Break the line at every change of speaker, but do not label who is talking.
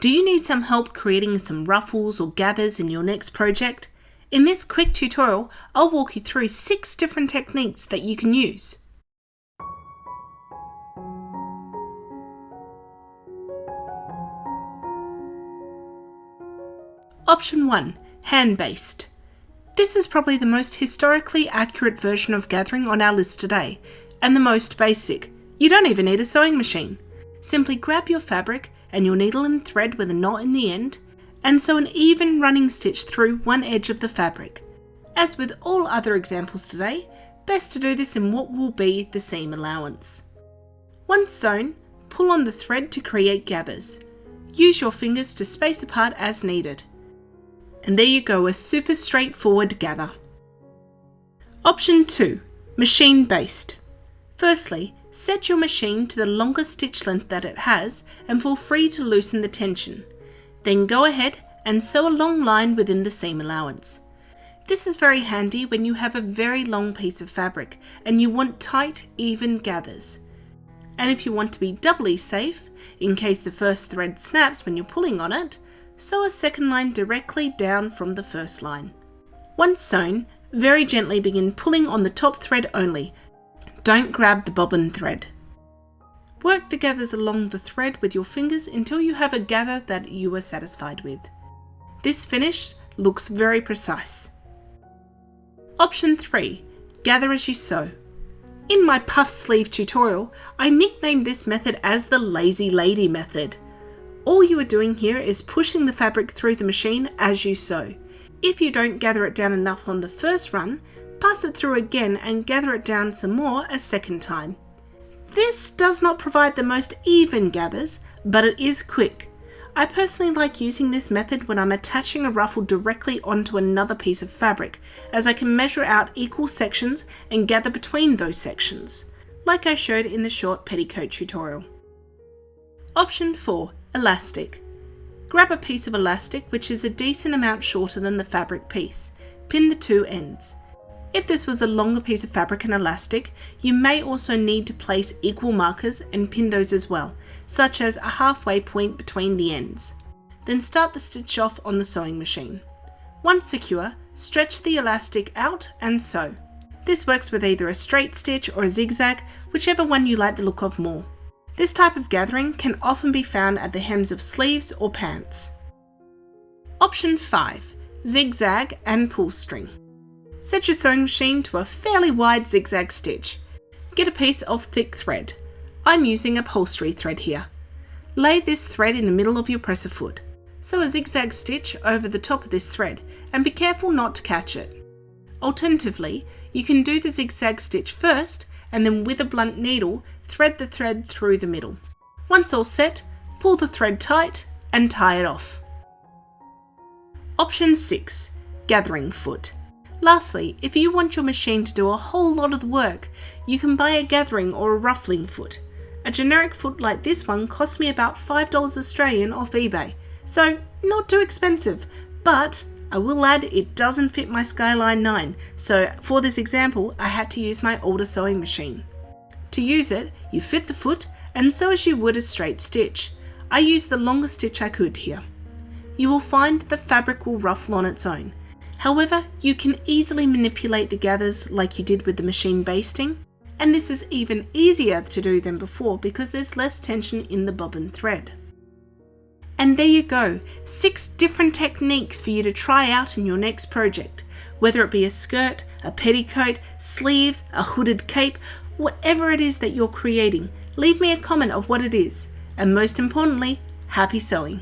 Do you need some help creating some ruffles or gathers in your next project? In this quick tutorial, I'll walk you through 6 different techniques that you can use. Option 1. Hand Baste. This is probably the most historically accurate version of gathering on our list today, and the most basic. You don't even need a sewing machine. Simply grab your fabric and your needle and thread with a knot in the end, and sew an even running stitch through one edge of the fabric. As with all other examples today, best to do this in what will be the seam allowance. Once sewn, pull on the thread to create gathers. Use your fingers to space apart as needed. And there you go, a super straightforward gather. Option 2. Machine Baste. Firstly, set your machine to the longest stitch length that it has and feel free to loosen the tension. Then go ahead and sew a long line within the seam allowance. This is very handy when you have a very long piece of fabric and you want tight, even gathers. And if you want to be doubly safe, in case the first thread snaps when you're pulling on it, sew a second line directly down from the first line. Once sewn, very gently begin pulling on the top thread only. Don't grab the bobbin thread. Work the gathers along the thread with your fingers until you have a gather that you are satisfied with. This finish looks very precise. Option 3. Gather as you sew. In my puff sleeve tutorial, I nicknamed this method as the lazy lady method. All you are doing here is pushing the fabric through the machine as you sew. If you don't gather it down enough on the first run, pass it through again and gather it down some more a second time. This does not provide the most even gathers, but it is quick. I personally like using this method when I'm attaching a ruffle directly onto another piece of fabric, as I can measure out equal sections and gather between those sections, like I showed in the short petticoat tutorial. Option 4. Elastic. Grab a piece of elastic which is a decent amount shorter than the fabric piece. Pin the two ends. If this was a longer piece of fabric and elastic, you may also need to place equal markers and pin those as well, such as a halfway point between the ends. Then start the stitch off on the sewing machine. Once secure, stretch the elastic out and sew. This works with either a straight stitch or a zigzag, whichever one you like the look of more. This type of gathering can often be found at the hems of sleeves or pants. Option 5. Zigzag and Pullstring. Set your sewing machine to a fairly wide zigzag stitch. Get a piece of thick thread. I'm using upholstery thread here. Lay this thread in the middle of your presser foot. Sew a zigzag stitch over the top of this thread and be careful not to catch it. Alternatively, you can do the zigzag stitch first and then with a blunt needle, thread the thread through the middle. Once all set, pull the thread tight and tie it off. Option 6. Gathering foot. Lastly, if you want your machine to do a whole lot of the work, you can buy a gathering or a ruffling foot. A generic foot like this one cost me about $5 Australian off eBay, so not too expensive, but I will add it doesn't fit my Skyline 9, so for this example I had to use my older sewing machine. To use it, you fit the foot and sew as you would a straight stitch. I used the longest stitch I could here. You will find that the fabric will ruffle on its own. However, you can easily manipulate the gathers like you did with the machine basting, and this is even easier to do than before because there's less tension in the bobbin thread. And there you go, 6 different techniques for you to try out in your next project, whether it be a skirt, a petticoat, sleeves, a hooded cape, whatever it is that you're creating. Leave me a comment of what it is, and most importantly, happy sewing.